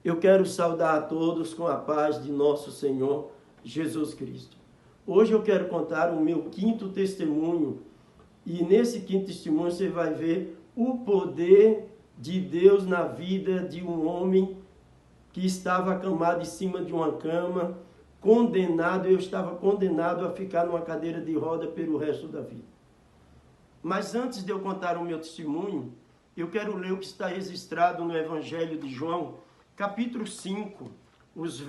Eu quero saudar a todos com a paz de nosso Senhor Jesus Cristo. Hoje eu quero contar o meu quinto testemunho, e nesse quinto testemunho você vai ver o poder de Deus na vida de um homem que estava acamado em cima de uma cama, condenado. Eu estava condenado a ficar numa cadeira de roda pelo resto da vida. Mas antes de eu contar o meu testemunho, eu quero ler o que está registrado no Evangelho de João, capítulo 5, os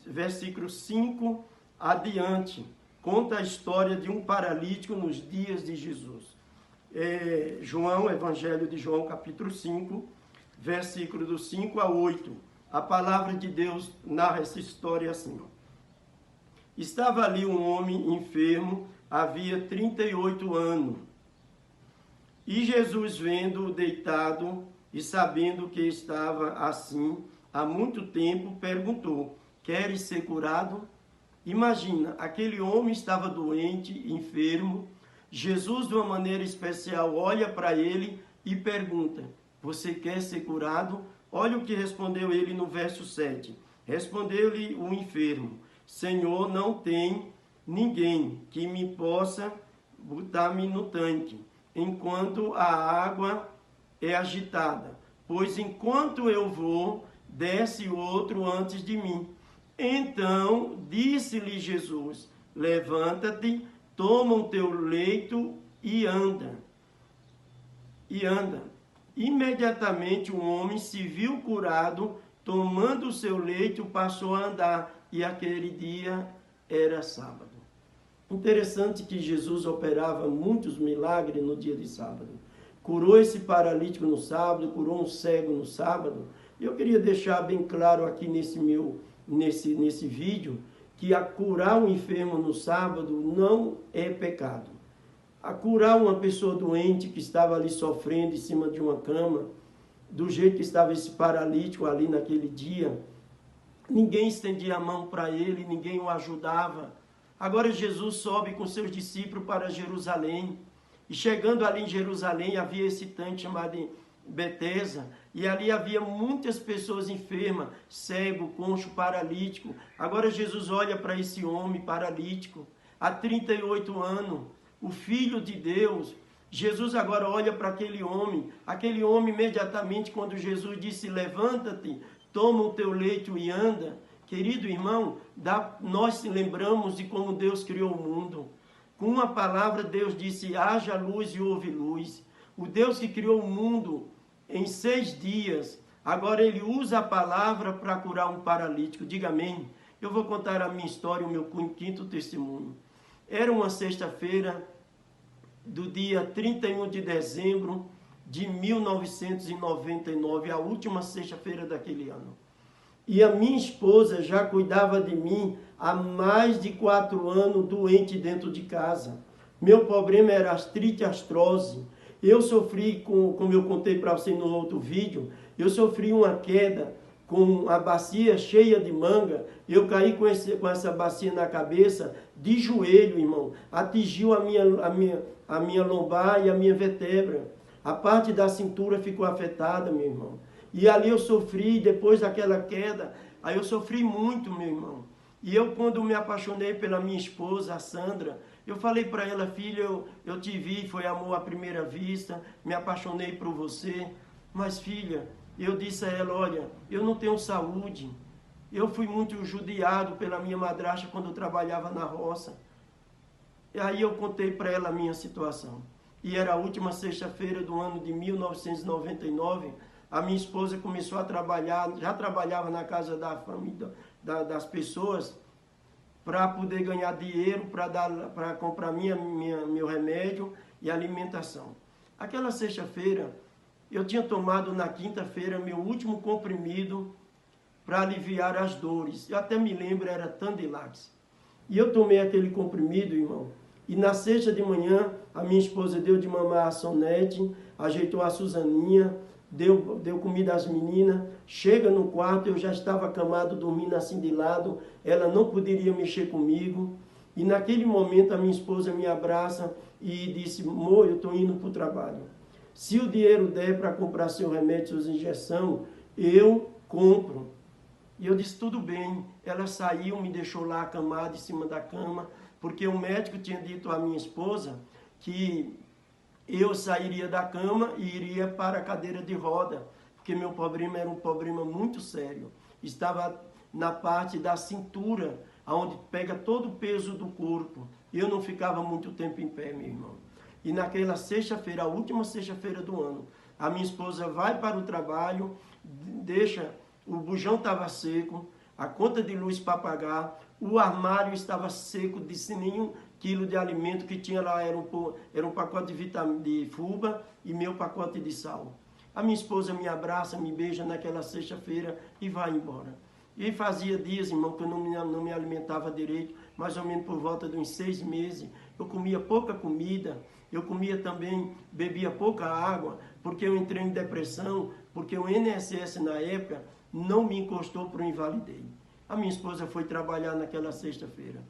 versículos 5 adiante. Conta a história de um paralítico nos dias de Jesus. Evangelho de João, capítulo 5, versículo do 5 a 8. A palavra de Deus narra essa história assim. Estava ali um homem enfermo, havia 38 anos. E Jesus, vendo-o deitado e sabendo que estava assim há muito tempo, perguntou: queres ser curado? Imagina, aquele homem estava doente, enfermo. Jesus, de uma maneira especial, olha para ele e pergunta: você quer ser curado? Olha o que respondeu ele no verso 7. Respondeu-lhe o enfermo: Senhor, não tem ninguém que me possa botar-me no tanque enquanto a água é agitada, pois enquanto eu vou, desce outro antes de mim. Então disse-lhe Jesus: levanta-te, toma o teu leito e anda. Imediatamente o homem se viu curado, tomando o seu leito, passou a andar, e aquele dia era sábado. Interessante que Jesus operava muitos milagres no dia de sábado. Curou esse paralítico no sábado, curou um cego no sábado. Eu queria deixar bem claro aqui nesse vídeo que a curar um enfermo no sábado não é pecado. A curar uma pessoa doente que estava ali sofrendo em cima de uma cama, do jeito que estava esse paralítico ali naquele dia, ninguém estendia a mão para ele, ninguém o ajudava. Agora Jesus sobe com seus discípulos para Jerusalém. E chegando ali em Jerusalém, havia esse tanque chamado Betesda. E ali havia muitas pessoas enfermas, cego, coxo, paralítico. Agora Jesus olha para esse homem paralítico, há 38 anos, o Filho de Deus. Jesus agora olha para aquele homem imediatamente, quando Jesus disse: levanta-te, toma o teu leito e anda. Querido irmão, nós se lembramos de como Deus criou o mundo. Com uma palavra, Deus disse: haja luz e houve luz. O Deus que criou o mundo em 6 dias, agora Ele usa a palavra para curar um paralítico. Diga amém. Eu vou contar a minha história, o meu quinto testemunho. Era uma sexta-feira do dia 31 de dezembro de 1999, a última sexta-feira daquele ano. E a minha esposa já cuidava de mim há mais de 4 anos, doente dentro de casa. Meu problema era artrite astrose. Eu sofri, como eu contei para você no outro vídeo, eu sofri uma queda com a bacia cheia de manga. Eu caí com essa bacia na cabeça, de joelho, irmão. Atingiu a minha lombar e a minha vértebra. A parte da cintura ficou afetada, meu irmão. E ali eu sofri, depois daquela queda, aí eu sofri muito, meu irmão. E eu, quando me apaixonei pela minha esposa, a Sandra, eu falei para ela: filha, eu te vi, foi amor à primeira vista, me apaixonei por você. Mas filha, eu disse a ela: olha, eu não tenho saúde. Eu fui muito judiado pela minha madrasta quando eu trabalhava na roça. E aí eu contei para ela a minha situação. E era a última sexta-feira do ano de 1999, a minha esposa começou a trabalhar, já trabalhava na casa da família, das pessoas, para poder ganhar dinheiro, para comprar meu remédio e alimentação. Aquela sexta-feira, eu tinha tomado na quinta-feira meu último comprimido para aliviar as dores. Eu até me lembro, era Tandilax. E eu tomei aquele comprimido, irmão. E na sexta de manhã, a minha esposa deu de mamar a Sonete, ajeitou a Suzaninha, deu comida às meninas. Chega no quarto, eu já estava acamado, dormindo assim de lado. Ela não poderia mexer comigo. E naquele momento a minha esposa me abraça e disse: amor, eu estou indo para o trabalho. Se o dinheiro der para comprar seu remédio, suas injeções, eu compro. E eu disse, tudo bem. Ela saiu, me deixou lá acamada em cima da cama, porque o médico tinha dito à minha esposa que eu sairia da cama e iria para a cadeira de roda, porque meu problema era um problema muito sério. Estava na parte da cintura, onde pega todo o peso do corpo. Eu não ficava muito tempo em pé, meu irmão. E naquela sexta-feira, a última sexta-feira do ano, a minha esposa vai para o trabalho, deixa, o bujão estava seco, a conta de luz para pagar, o armário estava seco, de sem nenhum quilo de alimento que tinha lá, era um pacote de fuba e meu pacote de sal. A minha esposa me abraça, me beija naquela sexta-feira e vai embora. E fazia dias, irmão, que eu não me alimentava direito, mais ou menos por volta de uns 6 meses. Eu comia pouca comida, eu comia também, bebia pouca água, porque eu entrei em depressão, porque o INSS na época não me encostou para o invalidez. A minha esposa foi trabalhar naquela sexta-feira.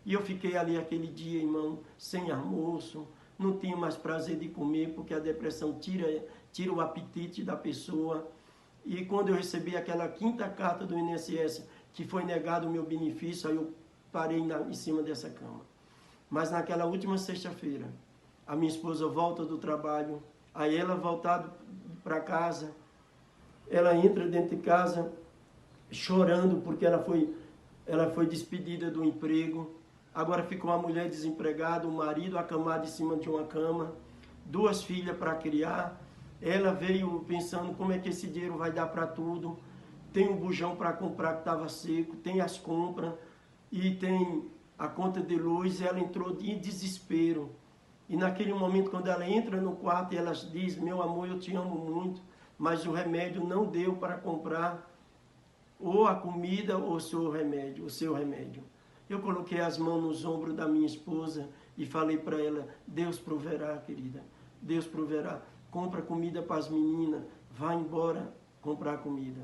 E eu fiquei ali aquele dia, irmão, sem almoço, não tinha mais prazer de comer, porque a depressão tira o apetite da pessoa. E quando eu recebi aquela 5ª carta do INSS, que foi negado o meu benefício, aí eu parei em cima dessa cama. Mas naquela última sexta-feira, a minha esposa volta do trabalho, aí ela voltada para casa, ela entra dentro de casa chorando porque ela foi despedida do emprego. Agora ficou uma mulher desempregada, o marido acamado em cima de uma cama, 2 filhas para criar. Ela veio pensando como é que esse dinheiro vai dar para tudo. Tem um bujão para comprar que estava seco, tem as compras e tem a conta de luz. Ela entrou em desespero. E naquele momento, quando ela entra no quarto e ela diz, meu amor, eu te amo muito, mas o remédio não deu para comprar ou a comida ou o seu remédio. Eu coloquei as mãos nos ombros da minha esposa e falei para ela, Deus proverá, querida, Deus proverá. Compra comida para as meninas, vai embora comprar comida.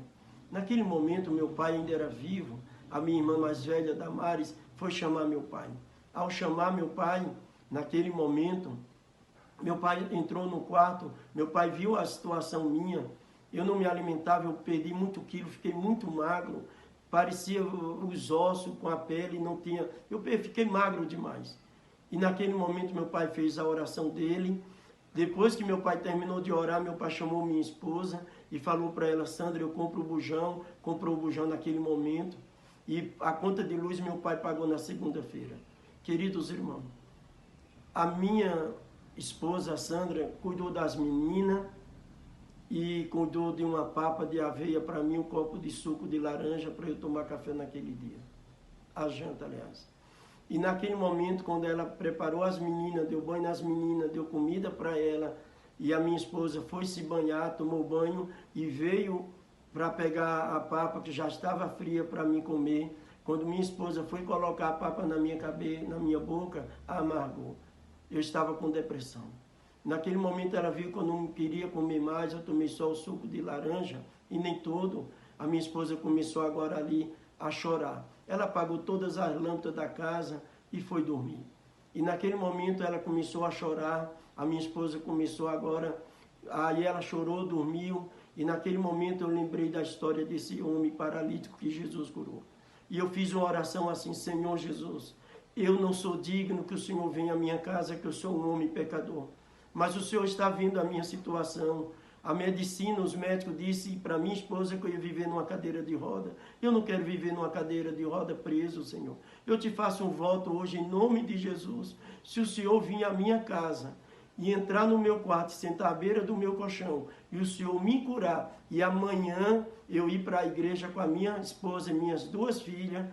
Naquele momento, meu pai ainda era vivo, a minha irmã mais velha, Damares, foi chamar meu pai. Ao chamar meu pai, naquele momento, meu pai entrou no quarto, meu pai viu a situação minha, eu não me alimentava, eu perdi muito quilo, fiquei muito magro, parecia os ossos com a pele, não tinha, eu fiquei magro demais. E naquele momento meu pai fez a oração dele. Depois que meu pai terminou de orar, meu pai chamou minha esposa e falou para ela, Sandra, eu compro o bujão, comprou o bujão naquele momento, e a conta de luz meu pai pagou na segunda-feira. Queridos irmãos, a minha esposa, Sandra, cuidou das meninas e cuidou de uma papa de aveia para mim, um copo de suco de laranja para eu tomar café naquele dia. A janta, aliás. E naquele momento, quando ela preparou as meninas, deu banho nas meninas, deu comida para ela, e a minha esposa foi se banhar, tomou banho e veio para pegar a papa que já estava fria para mim comer. Quando minha esposa foi colocar a papa na minha boca, amargou. Eu estava com depressão. Naquele momento ela viu que eu não queria comer mais, eu tomei só o suco de laranja, e nem todo. A minha esposa começou agora ali a chorar. Ela apagou todas as lâmpadas da casa e foi dormir. E naquele momento ela começou a chorar, a minha esposa começou agora, aí ela chorou, dormiu, e naquele momento eu lembrei da história desse homem paralítico que Jesus curou. E eu fiz uma oração assim, Senhor Jesus, eu não sou digno que o Senhor venha à minha casa, que eu sou um homem pecador. Mas o Senhor está vendo a minha situação. A medicina, os médicos disseram para minha esposa que eu ia viver numa cadeira de roda. Eu não quero viver numa cadeira de roda preso, Senhor. Eu te faço um voto hoje em nome de Jesus. Se o Senhor vir à minha casa e entrar no meu quarto, sentar à beira do meu colchão, e o Senhor me curar, e amanhã eu ir para a igreja com a minha esposa e minhas 2 filhas,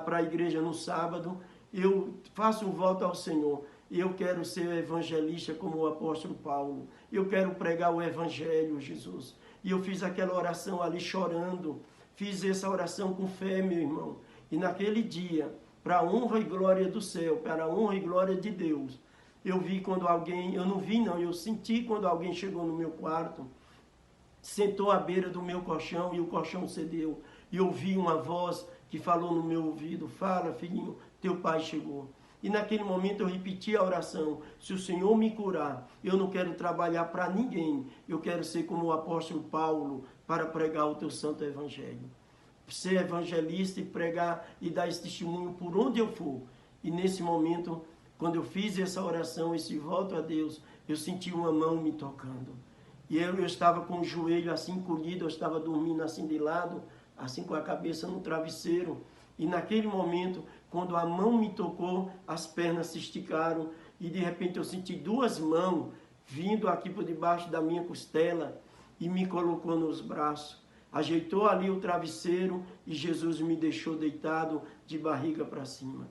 para a igreja no sábado, eu faço um voto ao Senhor. Eu quero ser evangelista como o apóstolo Paulo. Eu quero pregar o evangelho, Jesus. E eu fiz aquela oração ali chorando. Fiz essa oração com fé, meu irmão. E naquele dia, para a honra e glória do céu, para a honra e glória de Deus, eu vi quando alguém, eu não vi não, eu senti quando alguém chegou no meu quarto, sentou à beira do meu colchão e o colchão cedeu. E eu ouvi uma voz que falou no meu ouvido, fala, filhinho, teu pai chegou. E naquele momento eu repeti a oração, se o Senhor me curar, eu não quero trabalhar para ninguém, eu quero ser como o apóstolo Paulo, para pregar o teu santo evangelho. Ser evangelista e pregar e dar esse testemunho por onde eu for. E nesse momento, quando eu fiz essa oração, esse voto a Deus, eu senti uma mão me tocando. E eu estava com o joelho assim encolhido, eu estava dormindo assim de lado, assim com a cabeça no travesseiro. E naquele momento, quando a mão me tocou, as pernas se esticaram e de repente eu senti duas mãos vindo aqui por debaixo da minha costela e me colocou nos braços. Ajeitou ali o travesseiro e Jesus me deixou deitado de barriga para cima.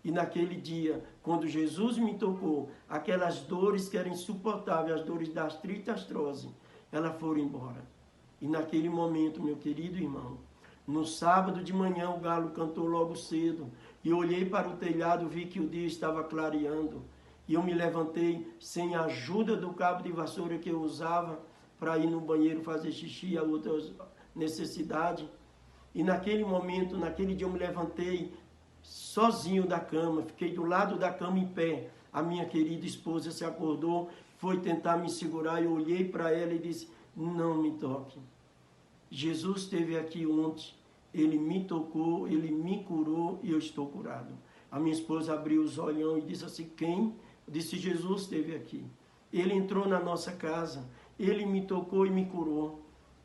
E naquele dia, quando Jesus me tocou, aquelas dores que eram insuportáveis, as dores da artrite e artrose, elas foram embora. E naquele momento, meu querido irmão, no sábado de manhã o galo cantou logo cedo, e eu olhei para o telhado, vi que o dia estava clareando, e eu me levantei sem a ajuda do cabo de vassoura que eu usava para ir no banheiro fazer xixi e outras necessidades. E naquele momento, naquele dia eu me levantei sozinho da cama, fiquei do lado da cama em pé. A minha querida esposa se acordou, foi tentar me segurar, eu olhei para ela e disse, não me toque. Jesus esteve aqui ontem, ele me tocou, ele me curou e eu estou curado. A minha esposa abriu os olhos e disse assim, quem? Eu disse, Jesus esteve aqui. Ele entrou na nossa casa, ele me tocou e me curou.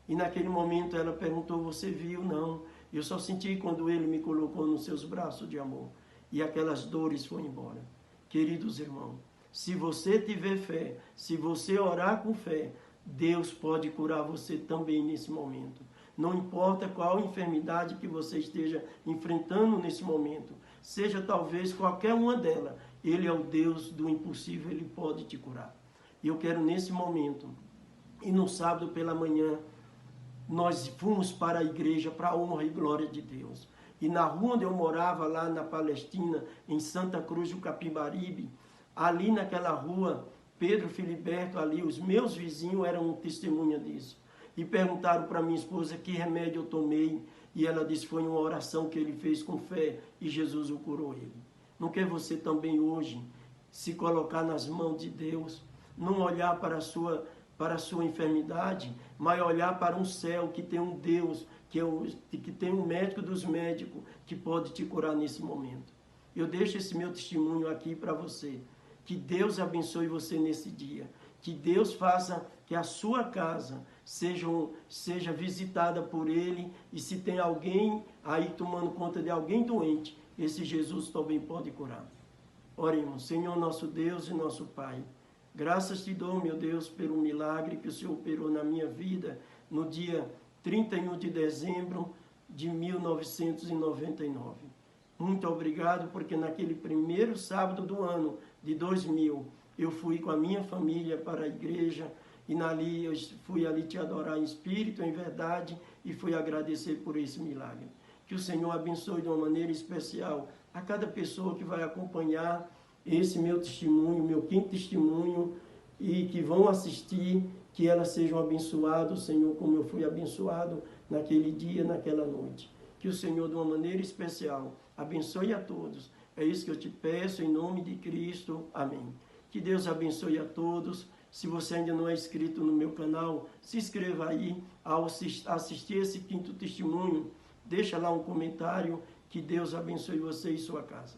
E naquele momento ela perguntou, você viu? Não. Eu só senti quando ele me colocou nos seus braços de amor. E aquelas dores foram embora. Queridos irmãos, se você tiver fé, se você orar com fé, Deus pode curar você também nesse momento. Não importa qual enfermidade que você esteja enfrentando nesse momento, seja talvez qualquer uma delas, Ele é o Deus do impossível, Ele pode te curar. E eu quero nesse momento, e no sábado pela manhã, nós fomos para a igreja para a honra e glória de Deus. E na rua onde eu morava, lá na Palestina, em Santa Cruz do Capibaribe, ali naquela rua, Pedro Filiberto ali, os meus vizinhos eram testemunha disso. E perguntaram para minha esposa que remédio eu tomei. E ela disse, foi uma oração que ele fez com fé e Jesus o curou ele. Não quer você também hoje se colocar nas mãos de Deus, não olhar para a sua enfermidade, mas olhar para um céu que tem um Deus, que tem um médico dos médicos, que pode te curar nesse momento. Eu deixo esse meu testemunho aqui para você. Que Deus abençoe você nesse dia. Que Deus faça que a sua casa seja visitada por Ele. E se tem alguém aí tomando conta de alguém doente, esse Jesus também pode curar. Oremos. Senhor nosso Deus e nosso Pai, graças te dou, meu Deus, pelo milagre que o Senhor operou na minha vida no dia 31 de dezembro de 1999. Muito obrigado, porque naquele primeiro sábado do ano de 2000, eu fui com a minha família para a igreja e eu fui ali te adorar em espírito, em verdade, e fui agradecer por esse milagre. Que o Senhor abençoe de uma maneira especial a cada pessoa que vai acompanhar esse meu testemunho, meu quinto testemunho, e que vão assistir, que elas sejam abençoadas, Senhor, como eu fui abençoado naquele dia, naquela noite. Que o Senhor, de uma maneira especial, abençoe a todos. É isso que eu te peço, em nome de Cristo. Amém. Que Deus abençoe a todos. Se você ainda não é inscrito no meu canal, se inscreva aí. Ao assistir esse quinto testemunho, deixa lá um comentário. Que Deus abençoe você e sua casa.